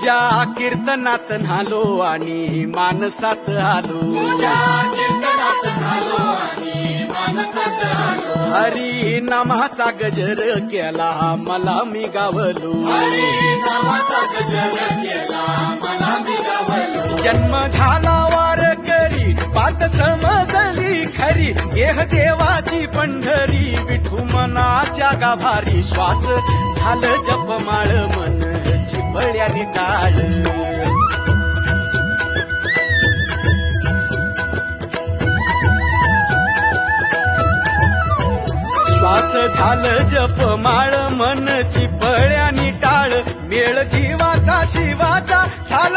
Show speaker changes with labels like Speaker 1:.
Speaker 1: तुझ्या कीर्तनात न्हालो आणि मानसात आलो. हरी नामाचा गजर केला मला मी गावलो. जन्म झाला वारकरी पाठ समजली खरी. देह देवाची पंढरी विठू मनाच्या गाभारी. श्वास झालं जपमाळ मन चिपळ्याने टाळ. श्वास झालं जपमाळ मन चिपळ्याने टाळ. मेळ जीवाचा शिवाचा झाला